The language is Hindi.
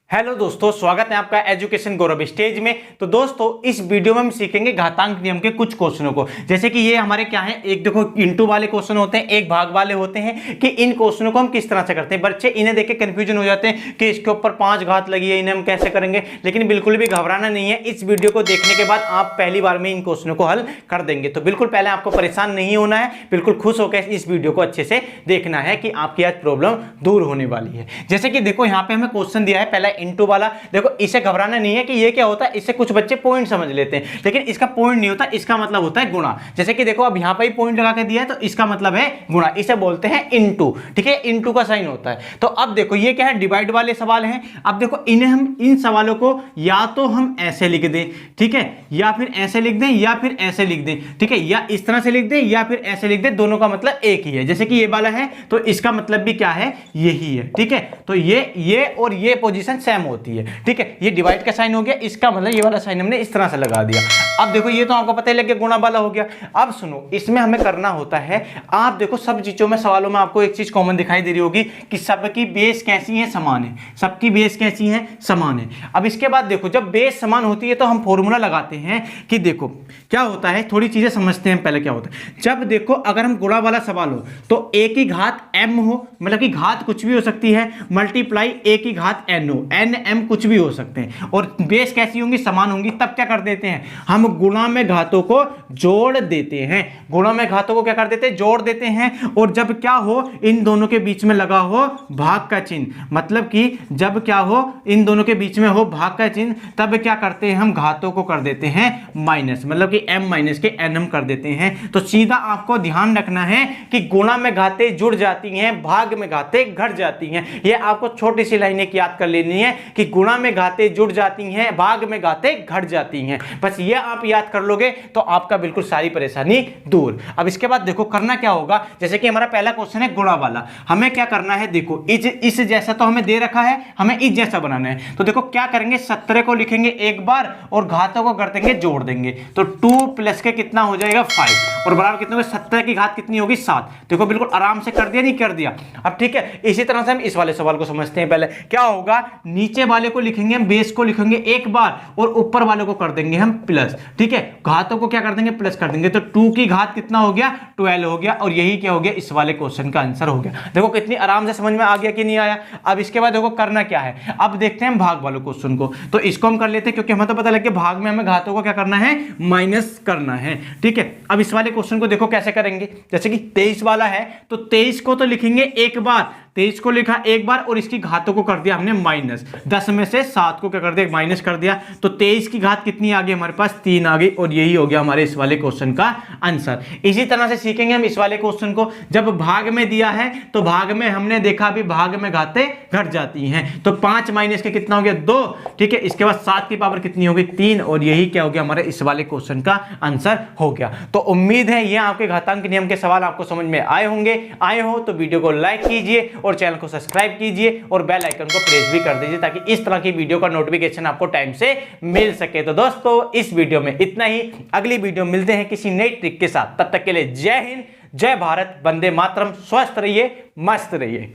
हेलो दोस्तों, स्वागत है आपका एजुकेशन गौरव स्टेज में। तो दोस्तों, इस वीडियो में हम सीखेंगे घातांक नियम के कुछ क्वेश्चनों को। जैसे कि ये हमारे क्या है, एक देखो इंटू वाले क्वेश्चन होते हैं, एक भाग वाले होते हैं कि इन क्वेश्चनों को हम किस तरह से करते हैं। बच्चे इन्हें देख के कंफ्यूजन हो जाते हैं कि इसके ऊपर 5 घात लगी है, इन्हें हम कैसे करेंगे। लेकिन बिल्कुल भी घबराना नहीं है, इस वीडियो को देखने के बाद आप पहली बार में इन क्वेश्चनों को हल कर देंगे। तो बिल्कुल पहले आपको परेशान नहीं होना है, बिल्कुल खुश होकर इस वीडियो को अच्छे से देखना है कि आपकी आज प्रॉब्लम दूर होने वाली है। जैसे कि देखो यहाँ पे हमें क्वेश्चन दिया है पहला इंटू वाला। देखो इसे घबराना नहीं है कि ये क्या होता है, इससे कुछ बच्चे पॉइंट समझ लेते हैं, लेकिन इसका पॉइंट नहीं होता, इसका मतलब होता है गुणा। जैसे कि देखो अब यहां पे ही पॉइंट लगा के दिया है तो इसका मतलब है गुणा, इसे बोलते हैं इनटू। ठीक है, इनटू का साइन होता है। तो अब देखो ये क्या है, डिवाइड वाले सवाल हैं। अब देखो इन्हें हम इन सवालों को या तो हम ऐसे लिख दें, ठीक है, या फिर ऐसे लिख दें, या फिर ऐसे लिख दें, ठीक है, या इस तरह से लिख दें, या फिर ऐसे लिख दें। दोनों का मतलब एक ही है। जैसे कि ये वाला है तो इसका मतलब भी क्या है, यही है। ठीक है, तो ये और ये पोजीशन सेम होती है। ठीक है, ये डिवाइड का साइन हो गया, इसका मतलब ये वाला साइन हमने इस तरह से लगा दिया। अब देखो ये तो आपको पता ही लग गया गुणा वाला हो गया। अब सुनो, इसमें हमें करना होता है, आप देखो सब चीजों में सवालों में आपको एक चीज कॉमन दिखाई दे रही होगी कि सबकी बेस कैसी है, समान है। सबकी बेस कैसी है, समान है। अब इसके बाद देखो जब बेस समान होती है तो हम फॉर्मूला लगाते हैं कि देखो क्या होता है, थोड़ी चीजें समझते हैं पहले क्या होता है। जब देखो अगर हम गुणा वाला सवाल हो तो ए की घात m हो, मतलब कि घात कुछ भी हो सकती है, मल्टीप्लाई ए की घात n हो, n m कुछ भी हो सकते हैं, और बेस कैसी होंगी, समान होंगी। तब क्या कर देते हैं, हम गुणा में घातों को जोड़ देते हैं। गुणा में घातों को क्या कर देते हैं, जोड़ देते हैं। और जब क्या हो, इन दोनों के बीच में लगा हो भाग का चिन्ह, मतलब कि जब क्या हो, इन दोनों के बीच में हो भाग का चिन्ह, तब क्या करते हैं, हम घातों को कर देते हैं माइनस, मतलब कि m माइनस के n हम कर देते हैं। तो सीधा आपको ध्यान रखना है कि गुणा में घातें जुड़ जाती हैं, भाग में घातें घट जाती हैं। ये आपको छोटी सी लाइनें याद कर लेनी है कि गुणा में घातें जुड़ जाती हैं, भाग में घातें घट जाती हैं। बस ये आप याद कर लोगे तो आपका बिल्कुल सारी परेशानी दूर। अब इसके बाद देखो करना क्या होगा, जैसे कि हमारा पहला क्वेश्चन है गुणा वाला। हमें क्या करना है, देखो इस जैसा तो हमें दे रखा है, हमें इस जैसा बनाना है। तो देखो क्या करेंगे, 17 को लिखेंगे एक बार और घातों को कर देंगे, जोड़ देंगे। तो 2 प्लस के कितना हो जाएगा 5, और बराबर कितना होगा, 17 की घात कितनी होगी 7। देखो बिल्कुल आराम से कर दिया, नहीं कर दिया। अब ठीक है, इसी तरह से हम इस वाले सवाल को समझते हैं। पहले क्या होगा, नीचे वाले को लिखेंगे हम, बेस को लिखेंगे एक बार और ऊपर वाले को कर देंगे हम प्लस। ठीक है, घातों को क्या कर देंगे, प्लस कर देंगे। तो 2 की घात कितना हो गया, 12 हो गया, और यही क्या हो गया, इस वाले क्वेश्चन का आंसर हो गया। देखो कितनी आराम से समझ में आ गया कि नहीं आया। अब इसके बाद देखो करना क्या है, अब देखते हैं भाग वाले क्वेश्चन को। तो इसको हम कर लेते हैं क्योंकि हमें तो पता लग गया भाग में हमें घातों को क्या करना है, माइनस करना है। ठीक है, अब इस वाले क्वेश्चन को देखो कैसे करेंगे। जैसे कि 23 वाला है तो 23 को तो लिखेंगे एक बार, 23 को लिखा एक बार और इसकी घातों को कर दिया हमने माइनस। 10 में से 7 को क्या कर दिया, माइनस कर दिया। तो 23 की घात कितनी आ गई हमारे पास, 3 आ गई, और यही हो गया हमारे इस वाले क्वेश्चन का आंसर। इसी तरह से सीखेंगे हम इस वाले क्वेश्चन को। जब भाग में दिया है तो भाग में हमने देखा भी भाग में घातें घट जाती हैं। तो 5 माइनस के कितना हो गया, 2। ठीक है, इसके बाद 7 की पावर कितनी होगी, 3, और यही क्या हो गया, हमारे इस वाले क्वेश्चन का आंसर हो गया। तो उम्मीद है ये आपके घातांक नियम के सवाल आपको समझ में आए होंगे। आए हो तो वीडियो को लाइक कीजिए और चैनल को सब्सक्राइब कीजिए और बेल आइकन को प्रेस भी कर दीजिए ताकि इस तरह की वीडियो का नोटिफिकेशन आपको टाइम से मिल सके। तो दोस्तों इस वीडियो में इतना ही, अगली वीडियो मिलते हैं किसी नई ट्रिक के साथ। तब तक के लिए जय हिंद, जय भारत, वंदे मातरम। स्वस्थ रहिए, मस्त रहिए।